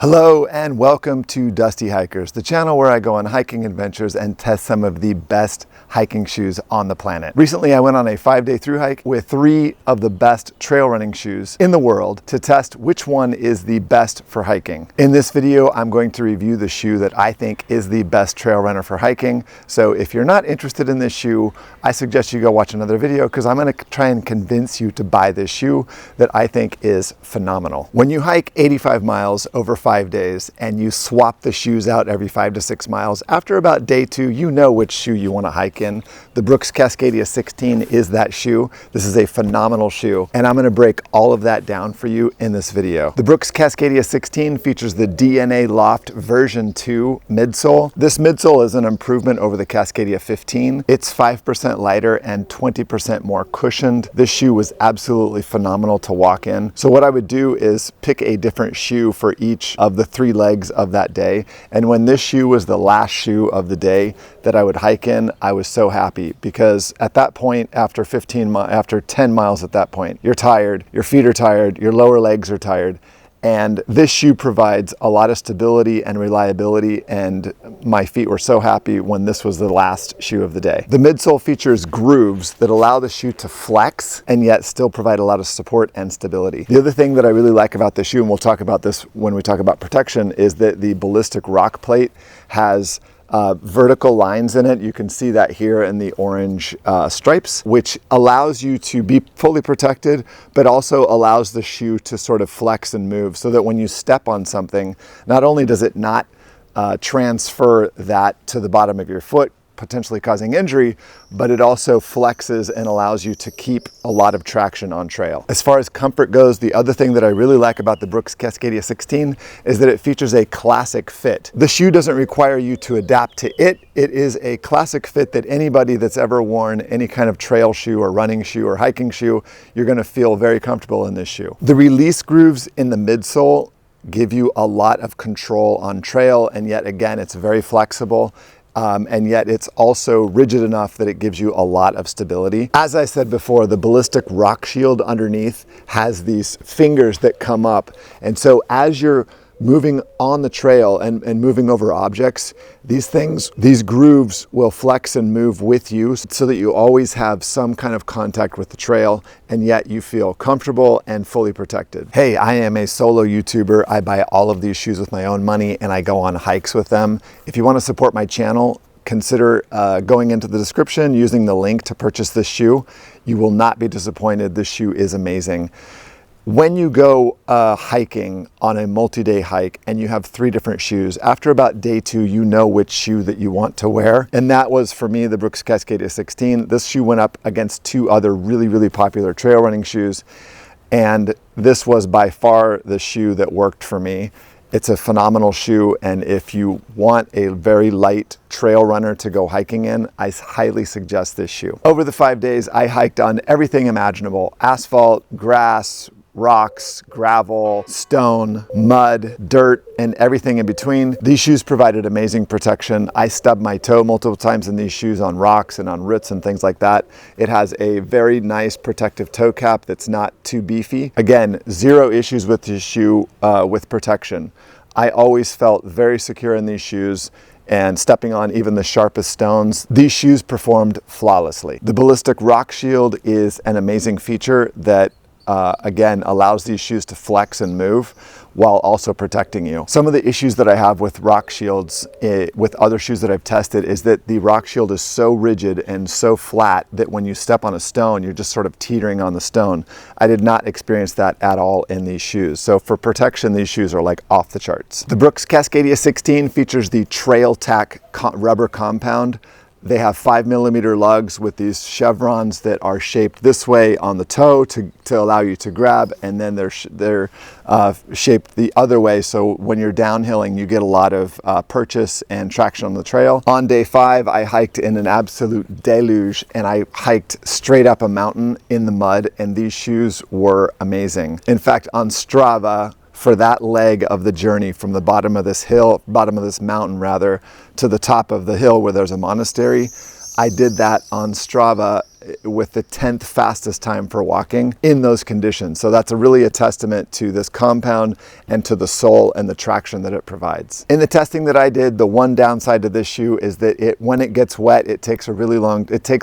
Hello and welcome to Dusty Hikers, the channel where I go on hiking adventures and test some of the best hiking shoes on the planet. Recently, I went on a 5-day thru hike with 3 of the best trail running shoes in the world to test which one is the best for hiking. In this video, I'm going to review the shoe that I think is the best trail runner for hiking. So if you're not interested in this shoe, I suggest you go watch another video because I'm going to try and convince you to buy this shoe that I think is phenomenal. When you hike 85 miles over 5 days and you swap the shoes out every 5 to 6 miles, after about day 2, you know which shoe you want to hike in. The Brooks Cascadia 16 is that shoe. This is a phenomenal shoe, and I'm going to break all of that down for you in this video. The Brooks Cascadia 16 features the DNA Loft version 2 midsole. This midsole is an improvement over the Cascadia 15. It's 5% lighter and 20% more cushioned. This shoe was absolutely phenomenal to walk in. So what I would do is pick a different shoe for each of the 3 legs of that day. And when this shoe was the last shoe of the day that I would hike in, I was so happy because at that point, after 10 miles at that point, you're tired, your feet are tired, your lower legs are tired. And this shoe provides a lot of stability and reliability, and my feet were so happy when this was the last shoe of the day. The midsole features grooves that allow the shoe to flex and yet still provide a lot of support and stability. The other thing that I really like about this shoe, and we'll talk about this when we talk about protection, is that the ballistic rock plate has vertical lines in it. You can see that here in the orange stripes, which allows you to be fully protected, but also allows the shoe to sort of flex and move so that when you step on something, not only does it not transfer that to the bottom of your foot, potentially causing injury, but it also flexes and allows you to keep a lot of traction on trail. As far as comfort goes, the other thing that I really like about the Brooks Cascadia 16 is that it features a classic fit. The shoe doesn't require you to adapt to it. It is a classic fit that anybody that's ever worn any kind of trail shoe or running shoe or hiking shoe, you're going to feel very comfortable in this shoe. The release grooves in the midsole give you a lot of control on trail, and yet again, it's very flexible. And yet it's also rigid enough that it gives you a lot of stability. As I said before, the ballistic rock shield underneath has these fingers that come up. And so as you're moving on the trail and moving over objects, these grooves will flex and move with you so that you always have some kind of contact with the trail, and yet you feel comfortable and fully protected. Hey, I am a solo YouTuber. I buy all of these shoes with my own money and I go on hikes with them. If you want to support my channel, consider going into the description, using the link to purchase this shoe. You will not be disappointed. This shoe is amazing. When you go hiking on a multi-day hike and you have 3 different shoes, after about day 2, you know which shoe that you want to wear. And that was, for me, the Brooks Cascadia 16. This shoe went up against 2 other really popular trail running shoes. And this was by far the shoe that worked for me. It's a phenomenal shoe, and if you want a very light trail runner to go hiking in, I highly suggest this shoe. Over the 5 days, I hiked on everything imaginable: asphalt, grass, rocks, gravel, stone, mud, dirt, and everything in between. These shoes provided amazing protection. I stubbed my toe multiple times in these shoes on rocks and on roots and things like that. It has a very nice protective toe cap that's not too beefy. Again, 0 issues with this shoe with protection. I always felt very secure in these shoes, and stepping on even the sharpest stones, these shoes performed flawlessly. The ballistic rock shield is an amazing feature that again, allows these shoes to flex and move while also protecting you. Some of the issues that I have with rock shields with other shoes that I've tested is that the rock shield is so rigid and so flat that when you step on a stone, you're just sort of teetering on the stone. I did not experience that at all in these shoes. So for protection, these shoes are like off the charts. The Brooks Cascadia 16 features the Trail Tack rubber compound. They have 5mm lugs with these chevrons that are shaped this way on the toe to allow you to grab, and then they're shaped the other way, so when you're downhilling you get a lot of purchase and traction on the trail. On day 5, I hiked in an absolute deluge, and I hiked straight up a mountain in the mud, and these shoes were amazing. In fact, on Strava, for that leg of the journey from the bottom of this mountain rather, to the top of the hill where there's a monastery, I did that on Strava with the 10th fastest time for walking in those conditions. So that's really a testament to this compound and to the sole and the traction that it provides. In the testing that I did, the one downside to this shoe is that when it gets wet, it takes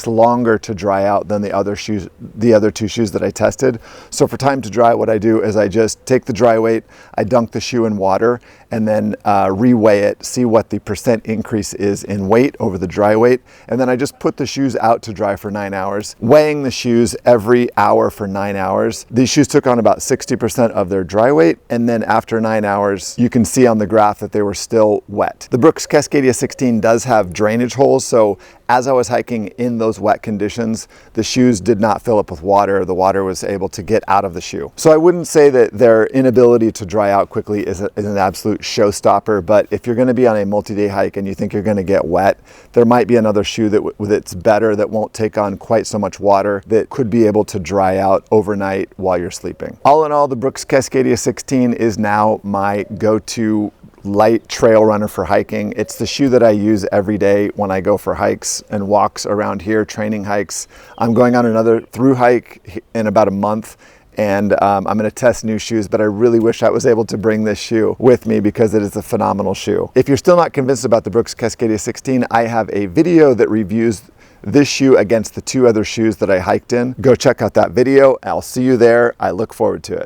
longer to dry out than the other two shoes that I tested. So for time to dry, what I do is I just take the dry weight, I dunk the shoe in water, and then reweigh it, see what the percent increase is in weight over the dry weight, and then I just put the shoes out to dry for 9 hours, weighing the shoes every hour for 9 hours. These shoes took on about 60% of their dry weight, and then after 9 hours, you can see on the graph that they were still wet. The Brooks Cascadia 16 does have drainage holes, so as I was hiking in those wet conditions, the shoes did not fill up with water. The water was able to get out of the shoe. So I wouldn't say that their inability to dry out quickly is an absolute showstopper, but if you're gonna be on a multi-day hike and you think you're gonna get wet, there might be another shoe that's better, that won't take on quite so much water, that could be able to dry out overnight while you're sleeping. All in all, the Brooks Cascadia 16 is now my go-to light trail runner for hiking. It's the shoe that I use every day when I go for hikes and walks around here, training hikes. I'm going on another thru hike in about a month, and I'm gonna test new shoes, but I really wish I was able to bring this shoe with me because it is a phenomenal shoe. If you're still not convinced about the Brooks Cascadia 16, I have a video that reviews this shoe against the two other shoes that I hiked in. Go check out that video. I'll see you there. I look forward to it.